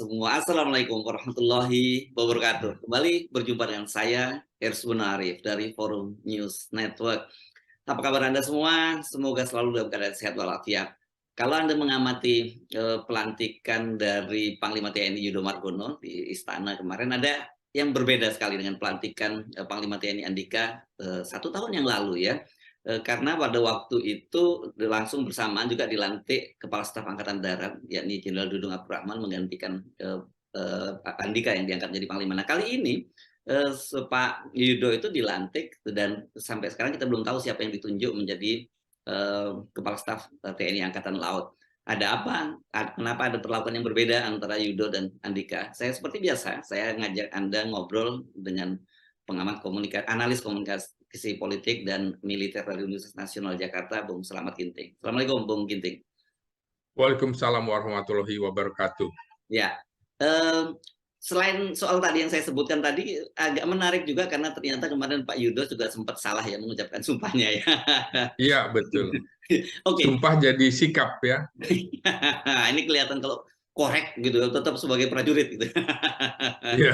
semua. Assalamualaikum warahmatullahi wabarakatuh. Kembali berjumpa dengan saya, Ersbun Arif dari Forum News Network. Apa kabar Anda semua? Semoga selalu dalam keadaan sehat walafiat. Kalau Anda mengamati pelantikan dari Panglima TNI Yudo Margono di Istana kemarin, ada yang berbeda sekali dengan pelantikan Panglima TNI Andika 1 tahun yang lalu ya. Karena pada waktu itu langsung bersamaan juga dilantik Kepala Staf Angkatan Darat, yakni Jenderal Dudung Abdurrahman menggantikan Andika yang diangkat menjadi Panglima. Nah kali ini Pak Yudo itu dilantik dan sampai sekarang kita belum tahu siapa yang ditunjuk menjadi Kepala Staf TNI Angkatan Laut. Ada apa? Kenapa ada perlakuan yang berbeda antara Yudo dan Andika? Saya seperti biasa, saya ngajak Anda ngobrol dengan pengamat analis komunikasi politik dan militer dari Universitas Nasional Jakarta, Bung Slamet Ginting. Assalamualaikum, Bung Ginting. Waalaikumsalam warahmatullahi wabarakatuh. Ya, selain soal tadi yang saya sebutkan tadi, agak menarik juga karena ternyata kemarin Pak Yudo juga sempat salah ya mengucapkan sumpahnya ya. Iya, betul. Oke. Sumpah jadi sikap ya. Ini kelihatan kalau korek gitu, tetap sebagai prajurit gitu. Iya.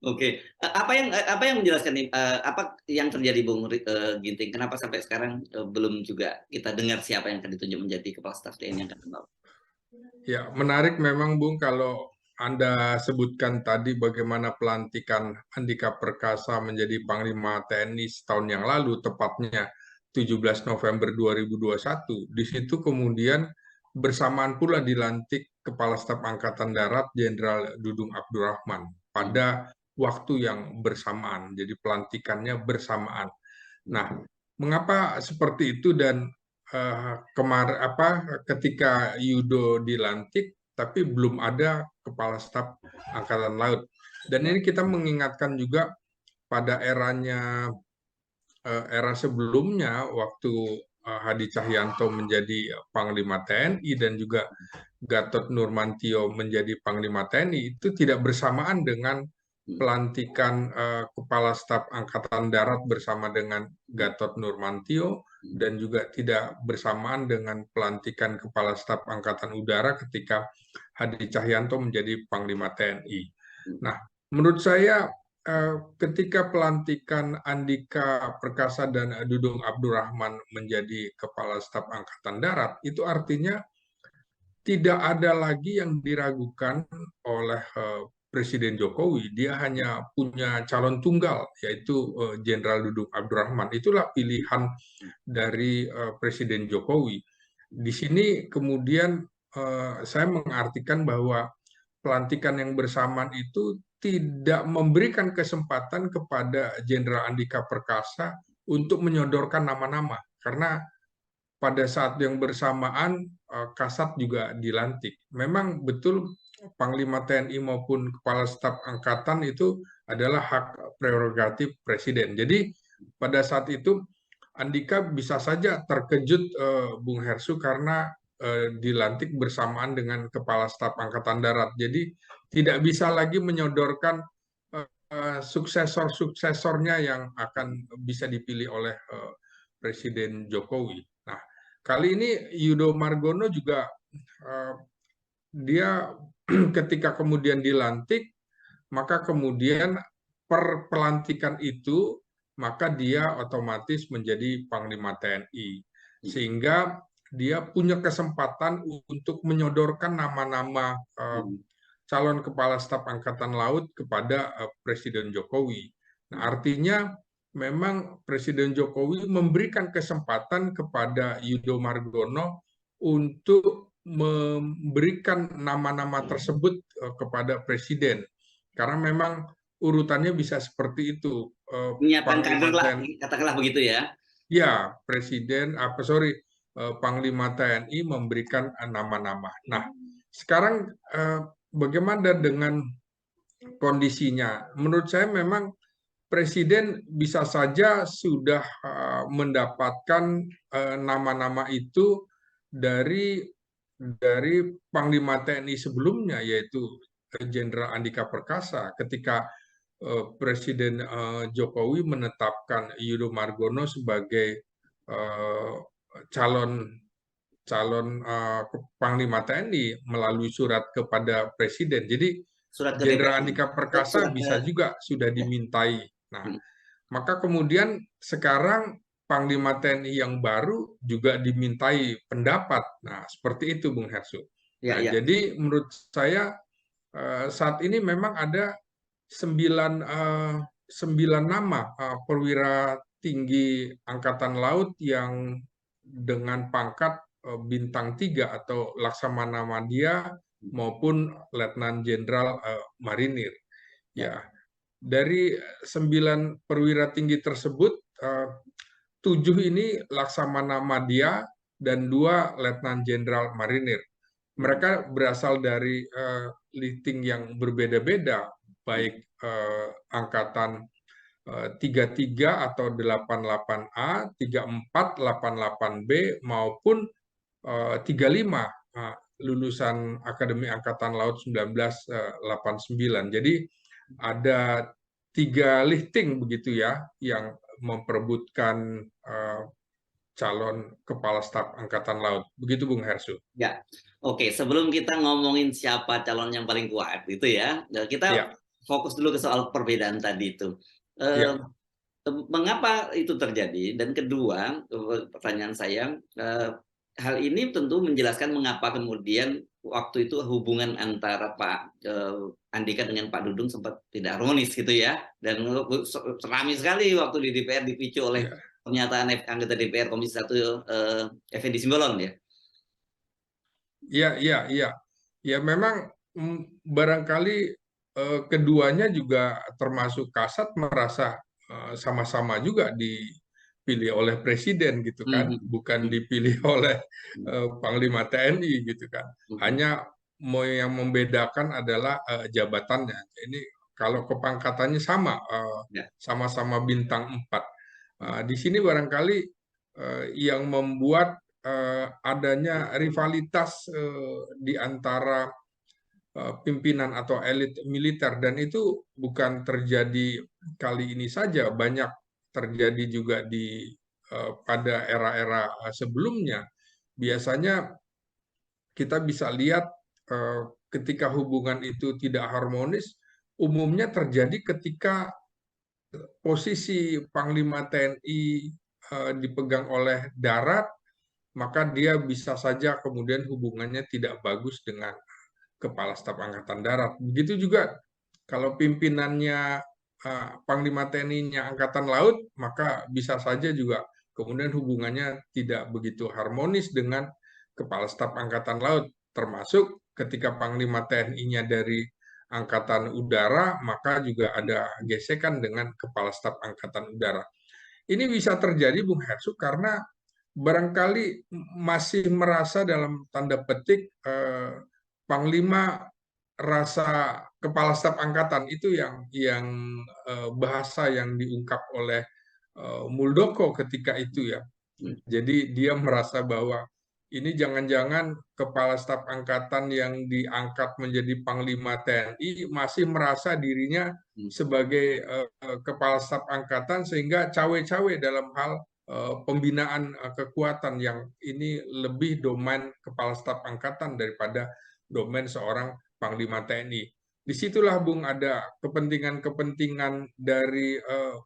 Oke, apa yang menjelaskan nih, apa yang terjadi Bung Ginting? Kenapa sampai sekarang belum juga kita dengar siapa yang akan ditunjuk menjadi Kepala Staf TNI Angkatan Laut? Ya, menarik memang Bung kalau Anda sebutkan tadi bagaimana pelantikan Andika Perkasa menjadi Panglima TNI setahun yang lalu, tepatnya 17 November 2021. Di situ kemudian bersamaan pula dilantik Kepala Staf Angkatan Darat Jenderal Dudung Abdurrahman pada waktu yang bersamaan. Jadi pelantikannya bersamaan. Nah, mengapa seperti itu dan ketika Yudo dilantik tapi belum ada Kepala Staf Angkatan Laut. Dan ini kita mengingatkan juga pada era sebelumnya waktu Hadi Cahyanto menjadi Panglima TNI dan juga Gatot Nurmantio menjadi Panglima TNI itu tidak bersamaan dengan pelantikan Kepala Staf Angkatan Darat bersama dengan Gatot Nurmantio dan juga tidak bersamaan dengan pelantikan Kepala Staf Angkatan Udara ketika Hadi Cahyanto menjadi Panglima TNI. Nah, menurut saya ketika pelantikan Andika Perkasa dan Dudung Abdurrahman menjadi Kepala Staf Angkatan Darat, itu artinya tidak ada lagi yang diragukan oleh Presiden Jokowi. Dia hanya punya calon tunggal, yaitu Jenderal Dudung Abdurrahman. Itulah pilihan dari Presiden Jokowi. Di sini kemudian saya mengartikan bahwa pelantikan yang bersamaan itu tidak memberikan kesempatan kepada Jenderal Andika Perkasa untuk menyodorkan nama-nama. Karena pada saat yang bersamaan Kasat juga dilantik. Memang betul Panglima TNI maupun Kepala Staf Angkatan itu adalah hak prerogatif Presiden. Jadi pada saat itu Andika bisa saja terkejut Bung Hersu karena dilantik bersamaan dengan Kepala Staf Angkatan Darat. Jadi tidak bisa lagi menyodorkan suksesor-suksesornya yang akan bisa dipilih oleh Presiden Jokowi. Nah, kali ini Yudo Margono juga dia ketika kemudian dilantik, maka kemudian per pelantikan itu maka dia otomatis menjadi Panglima TNI. Sehingga dia punya kesempatan untuk menyodorkan nama-nama calon Kepala Staf Angkatan Laut kepada Presiden Jokowi. Nah, artinya memang Presiden Jokowi memberikan kesempatan kepada Yudo Margono untuk memberikan nama-nama tersebut kepada Presiden. Karena memang urutannya bisa seperti itu. Menyiapkan kader lah, katakanlah begitu ya. Ya, Panglima TNI memberikan nama-nama. Nah, sekarang bagaimana dengan kondisinya? Menurut saya memang Presiden bisa saja sudah mendapatkan nama-nama itu dari Panglima TNI sebelumnya, yaitu Jenderal Andika Perkasa. Ketika Presiden Jokowi menetapkan Yudo Margono sebagai calon calon Panglima TNI melalui surat kepada Presiden. Jadi Surat ke Jenderal DPR. Andika Perkasa Surat ke bisa juga sudah ya. dimintai. Nah, Hmm. maka kemudian sekarang Panglima TNI yang baru juga dimintai pendapat. Nah, seperti itu, Bung Hersu. Ya, Nah, ya. jadi menurut saya saat ini memang ada sembilan, sembilan nama perwira tinggi Angkatan Laut yang dengan pangkat bintang 3 atau Laksamana Madya maupun Letnan Jenderal Marinir. Ya. Ya, dari 9 perwira tinggi tersebut, 7 ini Laksamana Madya dan 2 Letnan Jenderal Marinir. Hmm. Mereka berasal dari listing yang berbeda-beda, baik angkatan 33 atau 88A, 34, 88B maupun 35 lulusan Akademi Angkatan Laut 1989. Jadi ada 3 listing begitu ya yang memperebutkan calon kepala staf Angkatan Laut. Begitu Bung Hersu. Ya, oke. Sebelum kita ngomongin siapa calon yang paling kuat, itu ya, kita Ya, fokus dulu ke soal perbedaan tadi itu. Eh, ya, Mengapa itu terjadi? Dan kedua, pertanyaan saya, hal ini tentu menjelaskan mengapa kemudian waktu itu hubungan antara Pak Andika dengan Pak Dudung sempat tidak harmonis gitu ya, dan ramai sekali waktu di DPR dipicu oleh ya, pernyataan anggota DPR Komisi 1 Effendi Simbolon ya. ya, ya, ya. Ya memang barangkali keduanya juga termasuk Kasat merasa sama-sama juga dipilih oleh Presiden gitu kan, Mhm, bukan mhm, dipilih oleh mhm, Panglima TNI gitu kan. mhm. Hanya mau yang membedakan adalah jabatannya. Ini kalau kepangkatannya sama, Ya. sama-sama bintang 4. Mhm, Di sini barangkali yang membuat adanya rivalitas di antara pimpinan atau elit militer dan itu bukan terjadi kali ini saja, banyak terjadi juga di pada era-era sebelumnya. Biasanya kita bisa lihat ketika hubungan itu tidak harmonis, umumnya terjadi ketika posisi Panglima TNI dipegang oleh darat, maka dia bisa saja kemudian hubungannya tidak bagus dengan Kepala Staf Angkatan Darat. Begitu juga kalau pimpinannya Panglima TNI-nya Angkatan Laut, maka bisa saja juga kemudian hubungannya tidak begitu harmonis dengan Kepala Staf Angkatan Laut, termasuk ketika Panglima TNI-nya dari Angkatan Udara, maka juga ada gesekan dengan Kepala Staf Angkatan Udara. Ini bisa terjadi, Bung Hersu, karena barangkali masih merasa dalam tanda petik Panglima rasa kepala staf angkatan itu yang bahasa yang diungkap oleh Muldoko ketika itu ya. mhm. Jadi dia merasa bahwa ini jangan-jangan kepala staf angkatan yang diangkat menjadi panglima TNI masih merasa dirinya sebagai kepala staf angkatan sehingga cawe-cawe dalam hal pembinaan kekuatan yang ini lebih domain kepala staf angkatan daripada domain seorang panglima TNI. Disitulah Bung ada kepentingan-kepentingan dari eh,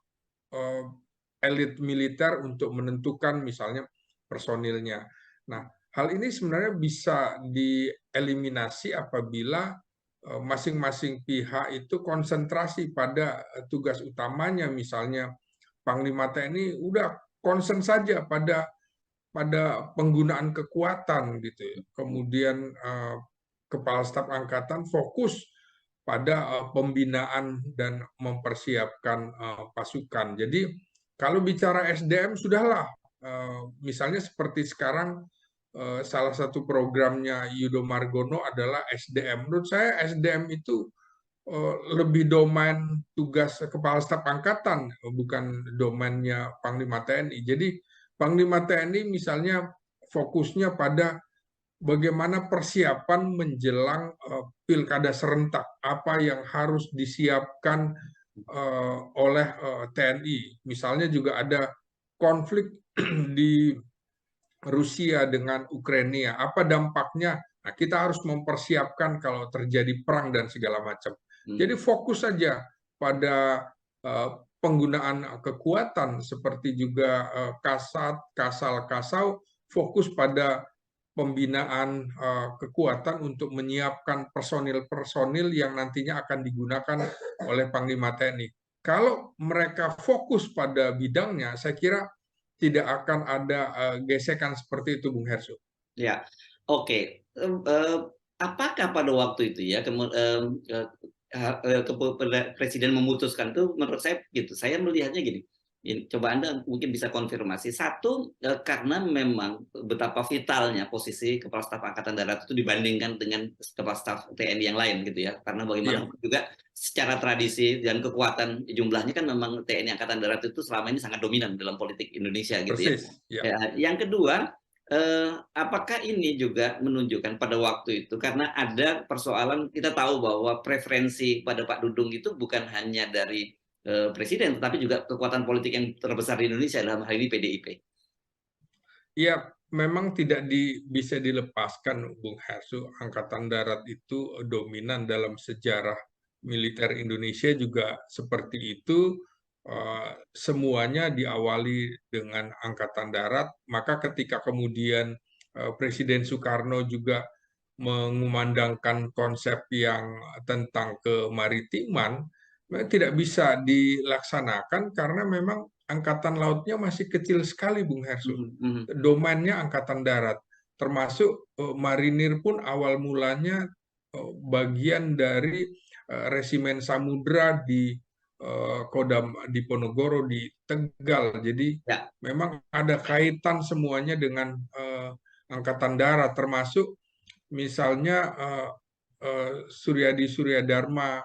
elit militer untuk menentukan misalnya personilnya. Nah, hal ini sebenarnya bisa dieliminasi apabila masing-masing pihak itu konsentrasi pada tugas utamanya, misalnya Panglima TNI udah konsen saja pada penggunaan kekuatan gitu ya. Kemudian Kepala Staf Angkatan fokus pada pembinaan dan mempersiapkan pasukan. Jadi kalau bicara SDM sudahlah, misalnya seperti sekarang salah satu programnya Yudo Margono adalah SDM. Menurut saya SDM itu lebih domain tugas Kepala Staf Angkatan, bukan domainnya Panglima TNI. Jadi Panglima TNI misalnya fokusnya pada bagaimana persiapan menjelang pilkada serentak, apa yang harus disiapkan oleh TNI. Misalnya juga ada konflik di Rusia dengan Ukraina, apa dampaknya? Nah, kita harus mempersiapkan kalau terjadi perang dan segala macam. Hmm. Jadi fokus saja pada penggunaan kekuatan seperti juga kasat, kasal, kasau, fokus pada pembinaan kekuatan untuk menyiapkan personil-personil yang nantinya akan digunakan oleh Panglima TNI. Kalau mereka fokus pada bidangnya, saya kira tidak akan ada gesekan seperti itu, Bung Hersu. Ya, oke. Apakah pada waktu itu ya Presiden memutuskan itu menurut saya gitu. Saya melihatnya gini. Coba Anda mungkin bisa konfirmasi. Satu, karena memang betapa vitalnya posisi Kepala Staf Angkatan Darat itu dibandingkan dengan Kepala Staf TNI yang lain gitu ya. Karena Iya, bagaimanapun juga secara tradisi dan kekuatan jumlahnya kan memang TNI Angkatan Darat itu selama ini sangat dominan dalam politik Indonesia gitu ya. persis. Ya. Ya, yang kedua, apakah ini juga menunjukkan pada waktu itu karena ada persoalan kita tahu bahwa preferensi pada Pak Dudung itu bukan hanya dari presiden tetapi juga kekuatan politik yang terbesar di Indonesia dalam hal ini PDIP. Ya, memang tidak bisa dilepaskan, Bung Hersu. Angkatan Darat itu dominan dalam sejarah militer Indonesia juga seperti itu. Semuanya diawali dengan Angkatan Darat. Maka ketika kemudian Presiden Soekarno juga mengumandangkan konsep yang tentang kemaritiman, tidak bisa dilaksanakan karena memang angkatan lautnya masih kecil sekali, Bung Hersu. Mhm, mhm. Domainnya angkatan darat, termasuk marinir pun awal mulanya bagian dari resimen samudra di Kodam Diponegoro di Tegal. Jadi Ya, memang ada kaitan semuanya dengan angkatan darat, termasuk misalnya Suryadi Suryadharma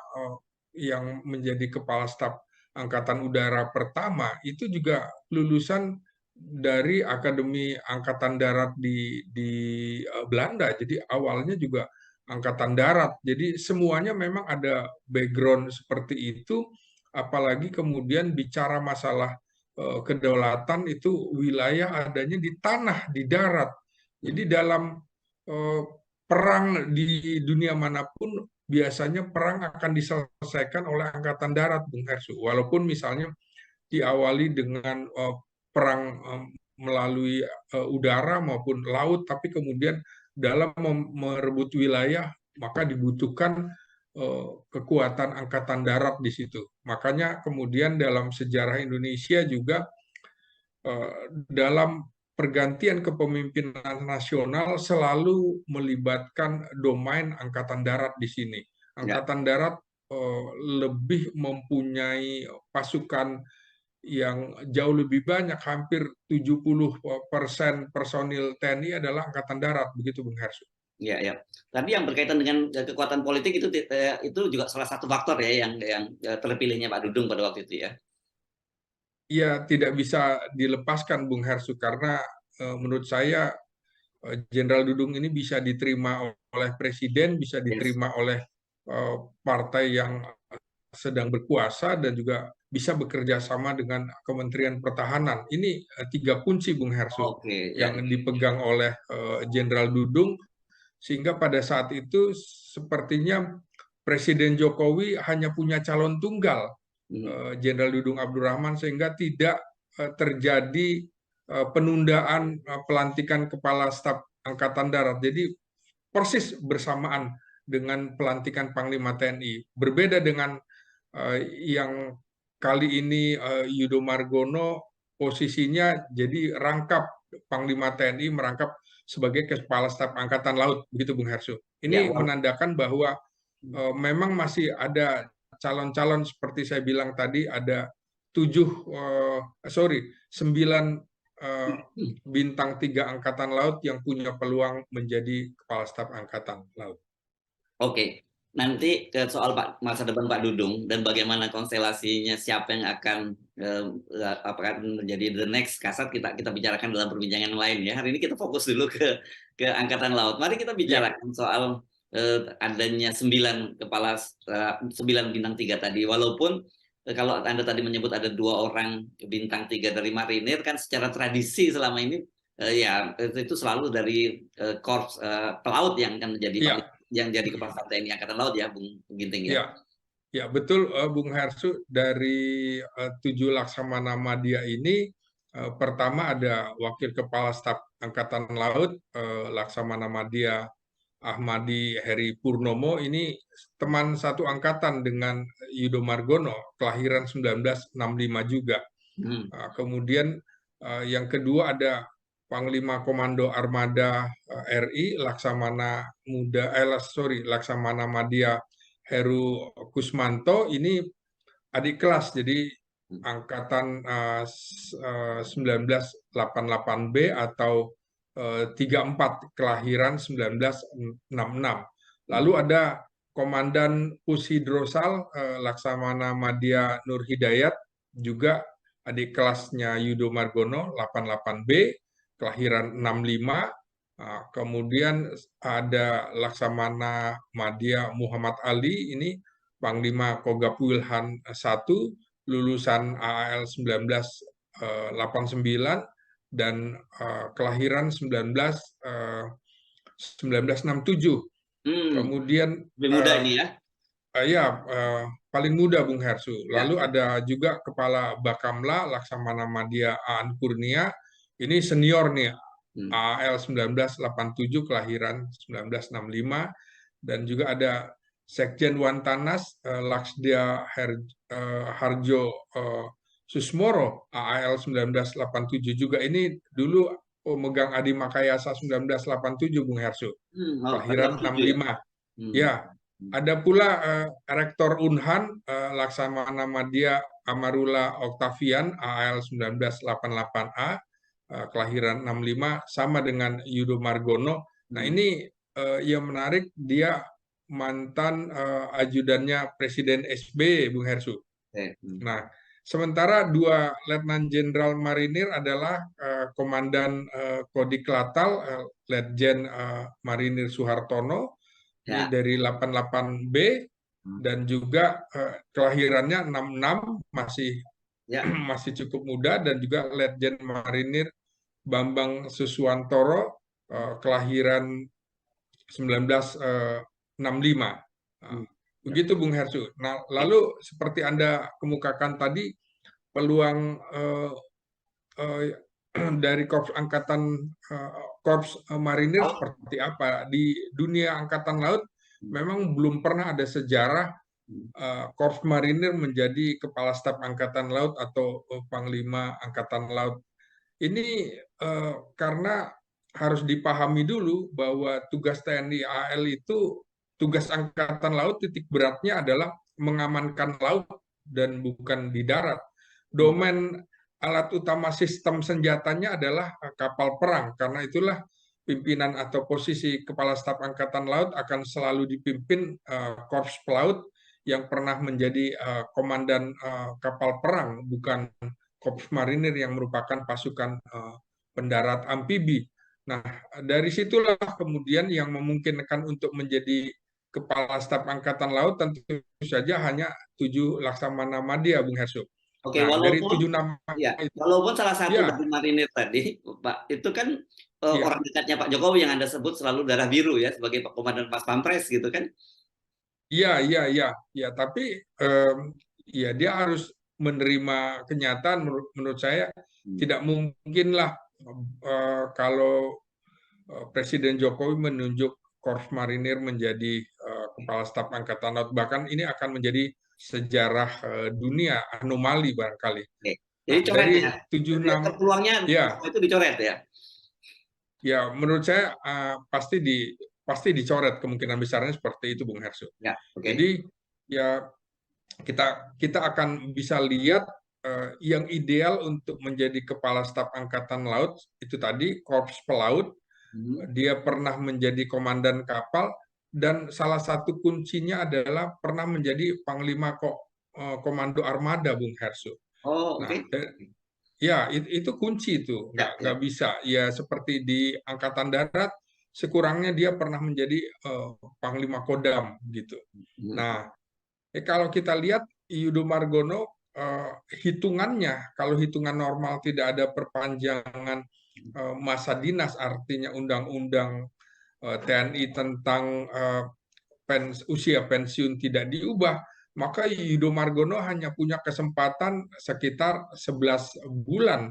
yang menjadi kepala staf Angkatan Udara pertama itu juga lulusan dari Akademi Angkatan Darat di Belanda. Jadi awalnya juga Angkatan Darat. Jadi semuanya memang ada background seperti itu. Apalagi kemudian bicara masalah kedaulatan itu wilayah adanya di tanah, di darat. Jadi dalam eh, perang di dunia manapun biasanya perang akan diselesaikan oleh Angkatan Darat, Bung Hersu. Walaupun misalnya diawali dengan perang melalui udara maupun laut, tapi kemudian dalam merebut wilayah maka dibutuhkan kekuatan Angkatan Darat di situ. Makanya kemudian dalam sejarah Indonesia juga dalam pergantian kepemimpinan nasional selalu melibatkan domain Angkatan Darat di sini. ya. Angkatan Darat lebih mempunyai pasukan yang jauh lebih banyak, hampir 70% personil TNI adalah Angkatan Darat, begitu Bung Hersu. Ya, ya. Tapi yang berkaitan dengan kekuatan politik itu juga salah satu faktor ya yang terpilihnya Pak Dudung pada waktu itu ya. Ya, tidak bisa dilepaskan Bung Hersu karena menurut saya Jenderal Dudung ini bisa diterima oleh presiden, bisa Yes. diterima oleh partai yang sedang berkuasa dan juga bisa bekerja sama dengan Kementerian Pertahanan. Ini tiga kunci Bung Hersu Oke, ya. yang dipegang oleh Jenderal Dudung sehingga pada saat itu sepertinya Presiden Jokowi hanya punya calon tunggal Mhm. Jenderal Dudung Abdurrahman sehingga tidak terjadi penundaan pelantikan Kepala Staf Angkatan Darat. Jadi persis bersamaan dengan pelantikan Panglima TNI. Berbeda dengan yang kali ini Yudo Margono posisinya jadi rangkap Panglima TNI merangkap sebagai Kepala Staf Angkatan Laut, begitu Bung Hersu. Ya, Ini menandakan bahwa hmm. memang masih ada calon-calon seperti saya bilang tadi ada tujuh, sembilan bintang tiga angkatan laut yang punya peluang menjadi kepala staf angkatan laut. Oke, nanti ke soal masa depan Pak Dudung dan bagaimana konstelasinya siapa yang akan apakah menjadi the next Kasat kita kita bicarakan dalam perbincangan lain ya. Hari ini kita fokus dulu ke Angkatan Laut. Mari kita Ya, bicarakan soal adanya 9 bintang 3 tadi. Walaupun kalau Anda tadi menyebut ada 2 orang bintang 3 dari marinir kan secara tradisi selama ini Ya itu selalu dari korps pelaut yang akan menjadi Iya, yang jadi kepala staf TNI Angkatan Laut ya, Bung Ginting ya. iya, ya betul, Bung Hersu. Dari 7 Laksamana Madya ini, pertama ada Wakil Kepala Staf Angkatan Laut, Laksamana Madya Ahmadi Heri Purnomo. Ini teman satu angkatan dengan Yudo Margono, kelahiran 1965 juga. Hmm. Kemudian yang kedua ada Panglima Komando Armada RI Laksamana Madya Heru Kusmanto. Ini adik kelas, jadi angkatan 1988B atau 34, kelahiran 1966. Lalu ada Komandan Pusidrosal Laksamana Madya Nur Hidayat, juga adik kelasnya Yudo Margono, 88B, kelahiran 65. Kemudian ada Laksamana Madya Muhammad Ali, ini Panglima Kogab Wilhan 1, lulusan AAL 1989 dan kelahiran 1967. Hmm. Kemudian Lebih muda ini ya. ya paling muda Bung Hersu. Ya. Lalu ada juga Kepala Bakamla Laksamana Madya Aan Kurnia. Ini senior nih, Hmm. AAL 1987, kelahiran 1965. Dan juga ada Sekjen Wantanas Laksdia Harjo Susmoro, AAL 1987 juga. Ini dulu megang Adi Makayasa 1987, Bung Hersu, Oh, kelahiran 87 ya. 65. Hmm. Ya, ada pula Rektor Unhan Laksamana Madya Amarula Octavian, AAL 1988A, kelahiran 65, sama dengan Yudo Margono. Nah, Hmm. ini yang menarik, dia mantan ajudannya Presiden SB, Bung Hersu. Hmm. Nah, sementara 2 Letnan Jenderal Marinir adalah Komandan Kodik Latal, Letjen Marinir Suhartono, ini Ya. dari 88B, Hmm. dan juga kelahirannya 66, masih Ya. masih cukup muda. Dan juga Letjen Marinir Bambang Suswantoro, kelahiran 1965. Nah, Hmm. Ya. begitu Bung Hersu. Nah, lalu seperti Anda kemukakan tadi, peluang eh, dari Korps Marinir Oh. seperti apa di dunia Angkatan Laut. Hmm. Memang belum pernah ada sejarah Hmm. Korps Marinir menjadi Kepala Staf Angkatan Laut atau Panglima Angkatan Laut. Ini karena harus dipahami dulu bahwa tugas TNI AL itu, tugas Angkatan Laut titik beratnya adalah mengamankan laut dan bukan di darat. Domain alat utama sistem senjatanya adalah kapal perang. Karena itulah pimpinan atau posisi Kepala Staf Angkatan Laut akan selalu dipimpin Korps Pelaut yang pernah menjadi komandan kapal perang, bukan Korps Marinir yang merupakan pasukan pendarat amfibi. Nah, dari situlah kemudian yang memungkinkan untuk menjadi Kepala Staf Angkatan Laut tentu saja hanya 7 Laksamana Madya, Bung Hersu. Oke, Nah, dari walaupun 7 nama ya, itu, walaupun salah satu ya, dari marinir tadi, Pak, itu kan orang ya, dekatnya Pak Jokowi yang Anda sebut selalu darah biru ya sebagai Komandan Pas Pampres gitu kan? ya, tapi ya dia harus menerima kenyataan. Menurut saya Hmm. tidak mungkinlah kalau Presiden Jokowi menunjuk Korps Marinir menjadi Kepala Staf Angkatan Laut. Bahkan ini akan menjadi sejarah dunia, anomali barangkali. Oke. Jadi Nah, coret dari ya. 76, Peluangnya ya, itu dicoret ya. ya menurut saya pasti dicoret, kemungkinan besarnya seperti itu, Bung Hersu. Ya, oke. Jadi ya kita akan bisa lihat yang ideal untuk menjadi Kepala Staf Angkatan Laut itu tadi Korps Pelaut. Hmm. Dia pernah menjadi komandan kapal, dan salah satu kuncinya adalah pernah menjadi Panglima Komando Armada, Bung Hersu. Oh, Nah, oke. ya itu kunci, itu Ya, nggak ya. bisa ya seperti di Angkatan Darat, sekurangnya dia pernah menjadi Panglima Kodam gitu. Hmm. Nah, kalau kita lihat Yudo Margono, hitungannya, kalau hitungan normal tidak ada perpanjangan masa dinas, artinya undang-undang TNI tentang usia pensiun tidak diubah, maka Yudo Margono hanya punya kesempatan sekitar 11 bulan,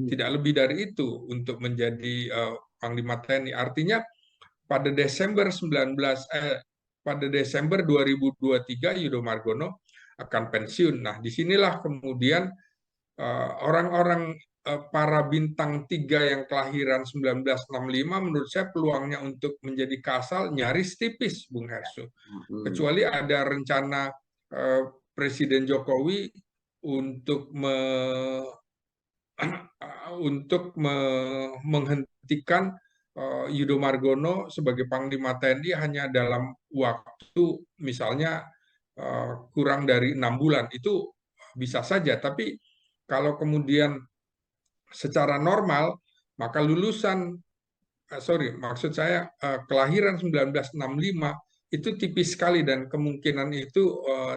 tidak lebih dari itu untuk menjadi Panglima TNI. Artinya pada pada Desember 2023 Yudo Margono akan pensiun. Nah, disinilah kemudian orang-orang para bintang tiga yang kelahiran 1965 menurut saya peluangnya untuk menjadi Kasal nyaris tipis, Bung Hersu. Kecuali ada rencana Presiden Jokowi untuk menghentikan Yudo Margono sebagai Panglima TNI hanya dalam waktu misalnya kurang dari 6 bulan. Itu bisa saja, tapi kalau kemudian secara normal, maka maksud saya kelahiran 1965 itu tipis sekali dan kemungkinan itu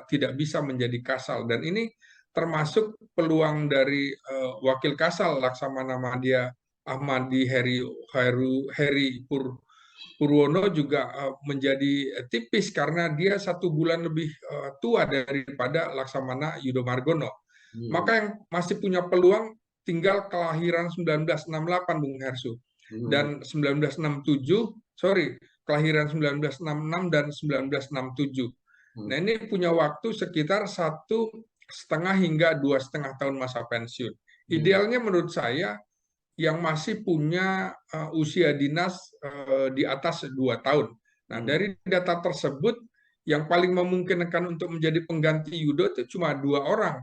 tidak bisa menjadi Kasal. Dan ini termasuk peluang dari Wakil Kasal Laksamana Madya Ahmadi Heri Purwono juga menjadi tipis karena dia 1 bulan lebih tua daripada Laksamana Yudo Margono. Maka yang masih punya peluang tinggal kelahiran 1968, Bung Hersu. Dan 1967, kelahiran 1966 dan 1967. Nah, ini punya waktu sekitar 1,5 hingga 2,5 tahun masa pensiun. Idealnya menurut saya yang masih punya usia dinas di atas 2 tahun. Nah, dari data tersebut yang paling memungkinkan untuk menjadi pengganti Yudo itu cuma 2 orang.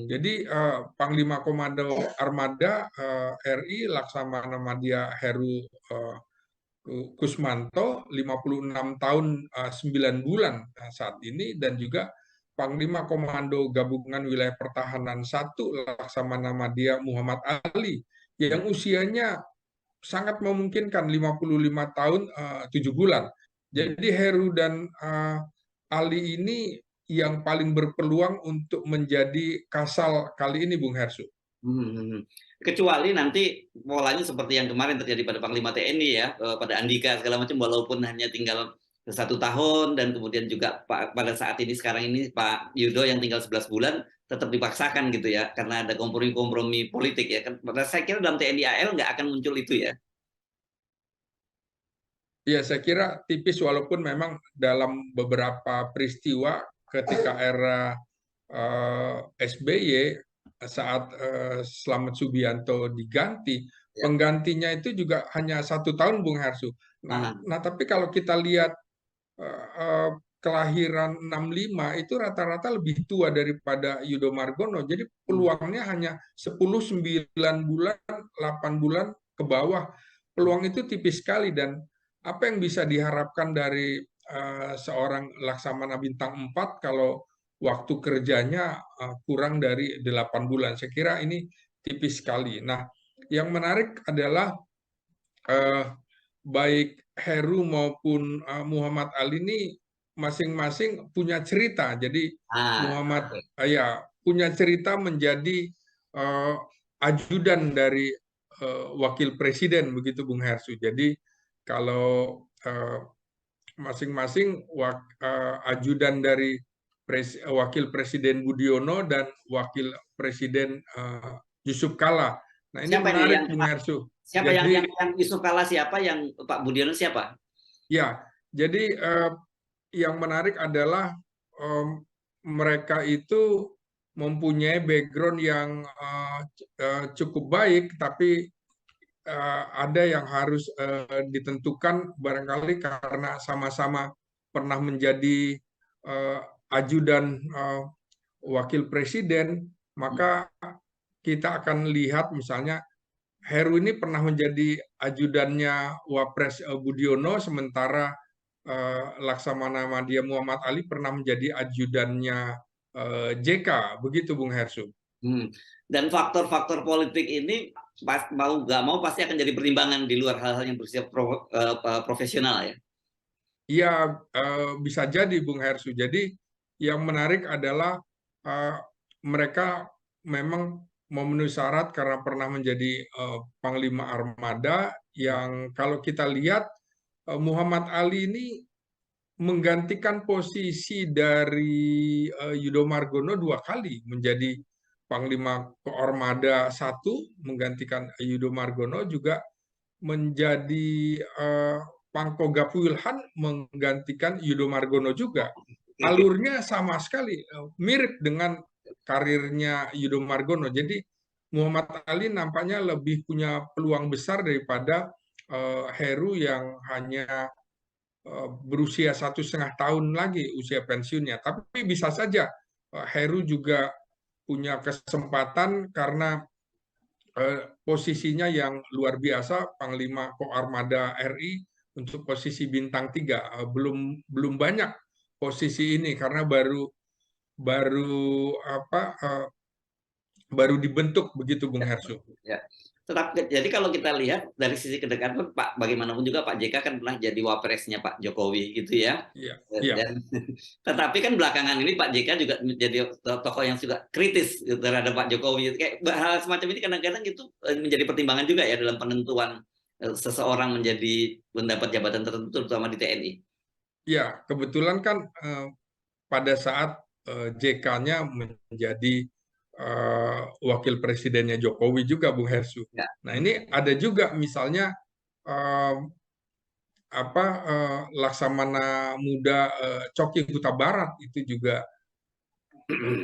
Jadi Panglima Komando Armada RI Laksamana Madya Heru Kusmanto 56 tahun 9 bulan saat ini, dan juga Panglima Komando Gabungan Wilayah Pertahanan 1 Laksamana Madya Muhammad Ali yang usianya sangat memungkinkan 55 tahun 7 bulan. Jadi Heru dan Ali ini yang paling berpeluang untuk menjadi Kasal kali ini, Bung Hersu. Kecuali nanti polanya seperti yang kemarin terjadi pada Panglima TNI ya, pada Andika segala macam, walaupun hanya tinggal 1 tahun, dan kemudian juga pada saat ini sekarang ini Pak Yudo yang tinggal 11 bulan tetap dipaksakan gitu ya, karena ada kompromi-kompromi politik ya. Saya kira dalam TNI AL nggak akan muncul itu ya. Ya, saya kira tipis, walaupun memang dalam beberapa peristiwa ketika era SBY saat Slamet Subianto diganti, penggantinya itu juga hanya 1 tahun, Bung Hersu. Nah, tapi kalau kita lihat kelahiran 65 itu rata-rata lebih tua daripada Yudo Margono. Jadi peluangnya hanya 10, 9 bulan, 8 bulan ke bawah. Peluang itu tipis sekali, dan apa yang bisa diharapkan dari seorang Laksamana Bintang 4 kalau waktu kerjanya kurang dari 8 bulan. Saya kira ini tipis sekali. Nah, yang menarik adalah baik Heru maupun Muhammad Ali ini masing-masing punya cerita. Jadi Muhammad punya cerita menjadi ajudan dari wakil presiden, begitu Bung Hersu. Jadi kalau masing-masing ajudan dari wakil presiden Budiono dan wakil presiden Yusuf Kala. Nah, ini menarik, Bung Hersu. Siapa yang Yusuf Kala, siapa yang Pak Budiono siapa? Ya, jadi yang menarik adalah mereka itu mempunyai background yang cukup baik, tapi ada yang harus ditentukan barangkali karena sama-sama pernah menjadi ajudan wakil presiden, maka kita akan lihat misalnya Heru ini pernah menjadi ajudannya Wapres Budiono, sementara Laksamana Madya Muhammad Ali pernah menjadi ajudannya JK, begitu Bung Hersu. Dan faktor-faktor politik ini mau nggak mau pasti akan jadi pertimbangan di luar hal-hal yang bersifat profesional ya. Iya, bisa jadi Bung Hersu. Jadi yang menarik adalah mereka memang memenuhi syarat karena pernah menjadi Panglima Armada yang kalau kita lihat Muhammad Ali ini menggantikan posisi dari Yudo Margono 2 kali menjadi Panglima Koarmada 1, menggantikan Yudo Margono, juga menjadi Pangkoga Wilhan menggantikan Yudo Margono juga. Alurnya sama sekali mirip dengan karirnya Yudo Margono. Jadi Muhammad Ali nampaknya lebih punya peluang besar daripada Heru yang hanya berusia 1,5 tahun lagi usia pensiunnya. Tapi bisa saja Heru juga punya kesempatan karena posisinya yang luar biasa, Panglima Koarmada RI untuk posisi bintang 3. Belum banyak posisi ini karena baru dibentuk begitu, Bung Hersu. Ya. Tetapi jadi kalau kita lihat dari sisi kedekatan Pak, bagaimanapun juga Pak JK kan pernah jadi wapresnya Pak Jokowi gitu ya. Iya, iya. Dan tetapi kan belakangan ini Pak JK juga menjadi tokoh yang juga kritis terhadap Pak Jokowi. Kayak hal semacam ini kadang-kadang itu menjadi pertimbangan juga ya dalam penentuan seseorang mendapat jabatan tertentu terutama di TNI. Ya, kebetulan kan pada saat JK-nya menjadi wakil presidennya Jokowi juga, Bung Hersu. Ya. Nah, ini ada juga misalnya Laksamana Muda Coki Huta Barat itu juga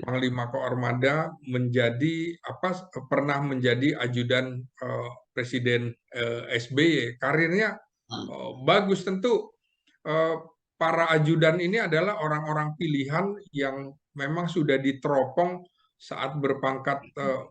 Panglima Koarmada pernah menjadi ajudan Presiden SBY. Karirnya bagus. Tentu para ajudan ini adalah orang-orang pilihan yang memang sudah diteropong saat berpangkat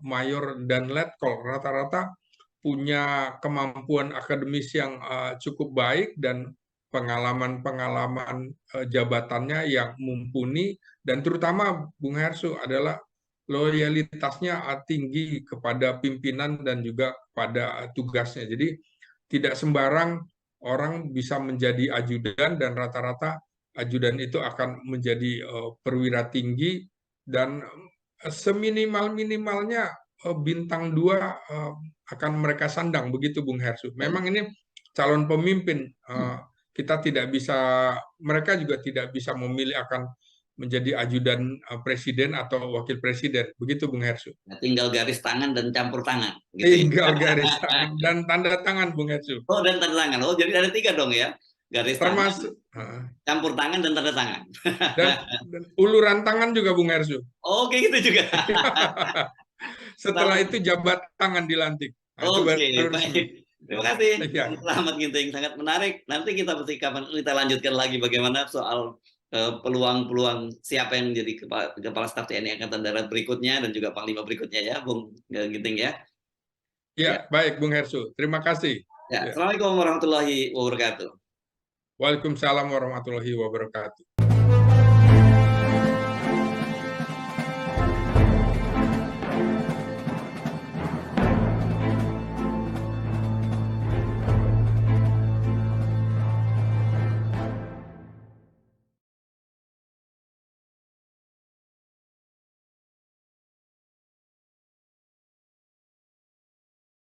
mayor dan letkol. Rata-rata punya kemampuan akademis yang cukup baik dan pengalaman-pengalaman jabatannya yang mumpuni, dan terutama Bung Hersu adalah loyalitasnya tinggi kepada pimpinan dan juga pada tugasnya. Jadi tidak sembarang orang bisa menjadi ajudan, dan rata-rata ajudan itu akan menjadi perwira tinggi, dan seminimal-minimalnya bintang 2 akan mereka sandang, begitu Bung Hersu. Memang ini calon pemimpin, mereka juga tidak bisa memilih akan menjadi ajudan presiden atau wakil presiden, begitu Bung Hersu. Tinggal garis tangan dan campur tangan. Gitu. Tinggal garis tangan dan tanda tangan, Bung Hersu. Oh, dan tanda tangan. Oh, jadi ada 3 dong ya? Garis termasuk tangan, campur tangan, dan tanda tangan. Dan uluran tangan juga, Bung Hersu. Oh, kayak gitu juga. Setelah itu jabat tangan dilantik. Oke, baik. Terima kasih, Selamat Ginting, sangat menarik. Nanti kita lanjutkan lagi bagaimana soal peluang-peluang siapa yang menjadi kepala staf TNI Angkatan Darat berikutnya dan juga Panglima berikutnya ya, Bung Ginting ya. Ya, baik Bung Hersu. Terima kasih. Ya. Assalamualaikum warahmatullahi wabarakatuh. Waalaikumsalam warahmatullahi wabarakatuh.